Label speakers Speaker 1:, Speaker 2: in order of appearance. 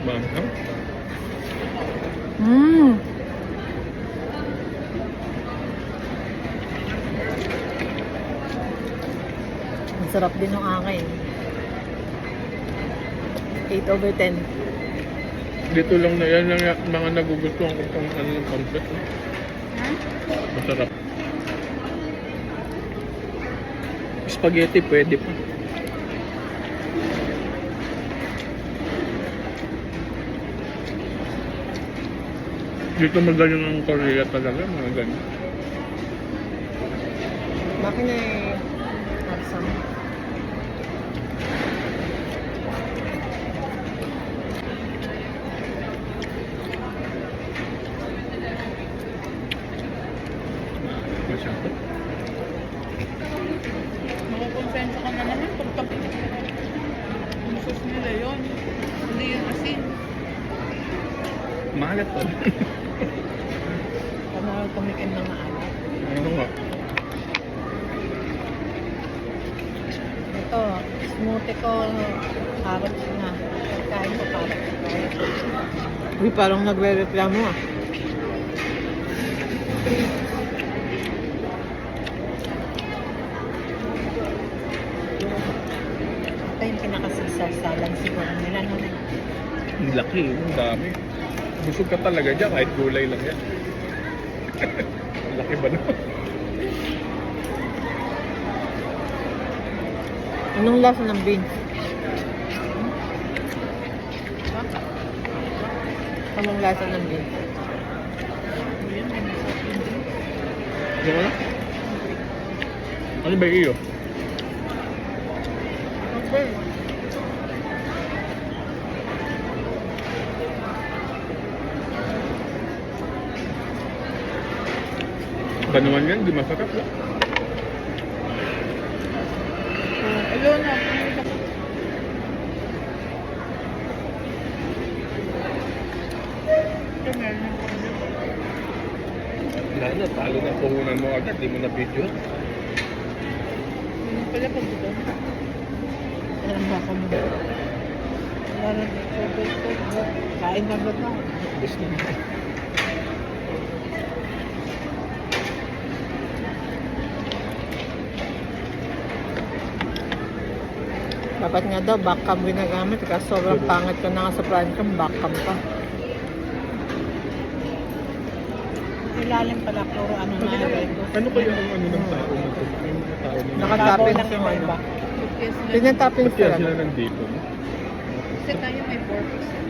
Speaker 1: Manghang.
Speaker 2: Mmm. Ang sarap din ng akin. 8/10.
Speaker 1: Dito lang na yan yung mga nagugustuhan ko pang ano ng pampet. No? Masarap. Spaghetti pwede pa. Dito magaling ang Korea talaga, mga ganyan.
Speaker 2: Bakit na arsam?
Speaker 1: Masyado.
Speaker 3: Makukonsensya ka na naman pag yung sauce nila yun. Hindi yung asin.
Speaker 1: Maalat pa.
Speaker 2: Ano tumikim ng maalat?
Speaker 1: Ano nga?
Speaker 2: Ito, smoothie ko, carrots na. Pagkain ko carrots. Uy, parang nagre-reklamo ah. Ito yung pinakasisarsalan siguro nila naman.
Speaker 1: Ang laki, ang dami. Busog ka talaga dyan kahit gulay lang yan. Ang laki ba naman?
Speaker 2: Anong lasa ng beans? Anong lasa ng beans?
Speaker 1: Ano ba? Ano ba iyo?
Speaker 2: Okay.
Speaker 1: Ba naman yan? Di masarap lang.
Speaker 3: Ayun na.
Speaker 1: Wala na, talo na puhunan mo agad. Di mo na video.
Speaker 3: Yung pala pag dito.
Speaker 2: Alam ba ako mo? Wala na dito. Kain na ba ito?
Speaker 1: Gusto mo.
Speaker 2: Dapat nga daw, backcam ginagamit. Kasi sobrang pangit ko na nga sa frontcam, backcam pa. Ilalim pala, puro ano na.
Speaker 1: Ano kaya ang ano ng tao na ito? Yung mga tao na
Speaker 2: Nakatapin na yung iba. Tinatapin
Speaker 1: Ba't kaya
Speaker 2: sila.
Speaker 1: sila nandito?
Speaker 3: Kasi tayo may 4%.